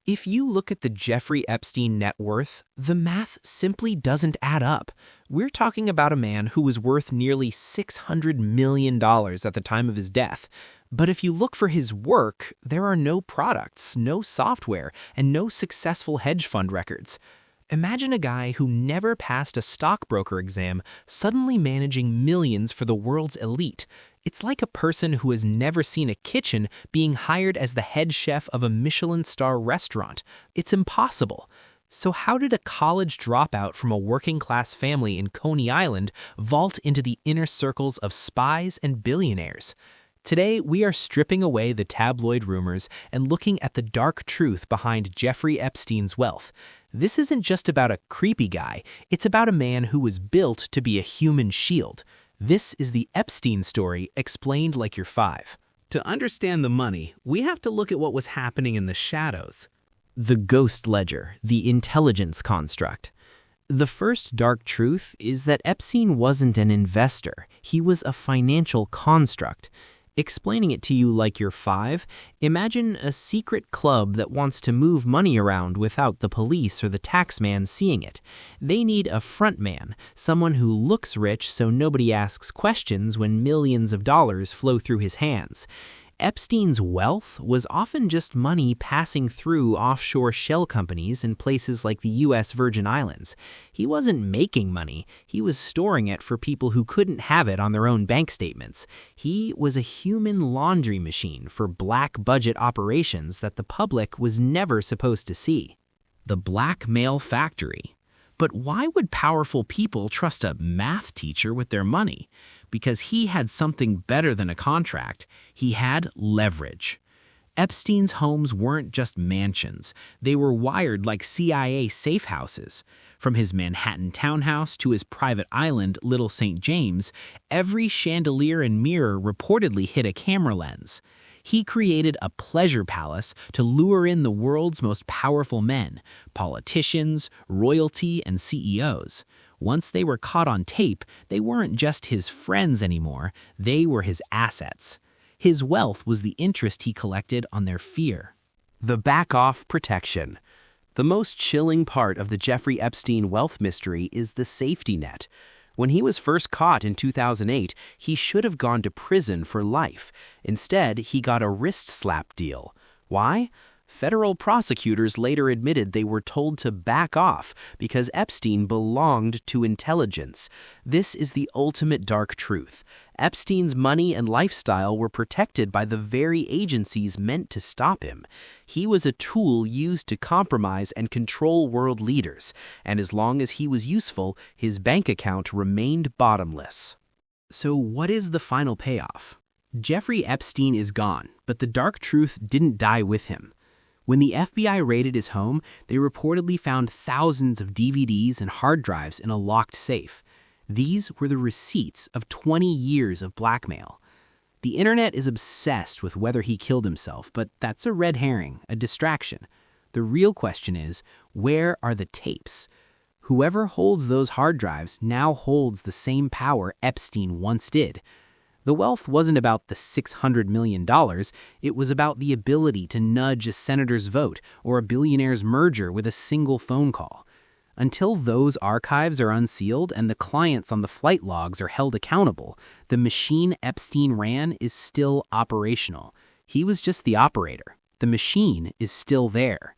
If you look at the Jeffrey Epstein net worth, the math simply doesn't add up. We're talking about a man who was worth nearly $600 million at the time of his death. But if you look for his work, there are no products, no software, and no successful hedge fund records. Imagine a guy who never passed a stockbroker exam suddenly managing millions for the world's elite. It's like a person who has never seen a kitchen being hired as the head chef of a Michelin star restaurant. It's impossible. So how did a college dropout from a working-class family in Coney Island vault into the inner circles of spies and billionaires? Today, we are stripping away the tabloid rumors and looking at the dark truth behind Jeffrey Epstein's wealth. This isn't just about a creepy guy, it's about a man who was built to be a human shield. This is the Epstein story explained like you're 5. To understand the money, we have to look at what was happening in the shadows. The ghost ledger, the intelligence construct. The first dark truth is that Epstein wasn't an investor, he was a financial construct. Explaining it to you like you're 5, imagine a secret club that wants to move money around without the police or the taxman seeing it. They need a front man, someone who looks rich so nobody asks questions when millions of dollars flow through his hands. Epstein's wealth was often just money passing through offshore shell companies in places like the U.S. Virgin Islands. He wasn't making money, he was storing it for people who couldn't have it on their own bank statements. He was a human laundry machine for black budget operations that the public was never supposed to see. The blackmail factory. But why would powerful people trust a math teacher with their money? Because he had something better than a contract. He had leverage. Epstein's homes weren't just mansions. They were wired like CIA safe houses. From his Manhattan townhouse to his private island, Little St. James, every chandelier and mirror reportedly hid a camera lens. He created a pleasure palace to lure in the world's most powerful men, politicians, royalty, and CEOs. Once they were caught on tape, they weren't just his friends anymore, they were his assets. His wealth was the interest he collected on their fear. The back-off protection. The most chilling part of the Jeffrey Epstein wealth mystery is the safety net. When he was first caught in 2008, he should have gone to prison for life. Instead, he got a wrist slap deal. Why? Federal prosecutors later admitted they were told to back off because Epstein belonged to intelligence. This is the ultimate dark truth. Epstein's money and lifestyle were protected by the very agencies meant to stop him. He was a tool used to compromise and control world leaders, and as long as he was useful, his bank account remained bottomless. So what is the final payoff? Jeffrey Epstein is gone, but the dark truth didn't die with him. When the FBI raided his home, they reportedly found thousands of DVDs and hard drives in a locked safe. These were the receipts of 20 years of blackmail. The internet is obsessed with whether he killed himself, but that's a red herring, a distraction. The real question is, where are the tapes? Whoever holds those hard drives now holds the same power Epstein once did. The wealth wasn't about the $600 million, it was about the ability to nudge a senator's vote or a billionaire's merger with a single phone call. Until those archives are unsealed and the clients on the flight logs are held accountable, the machine Epstein ran is still operational. He was just the operator. The machine is still there.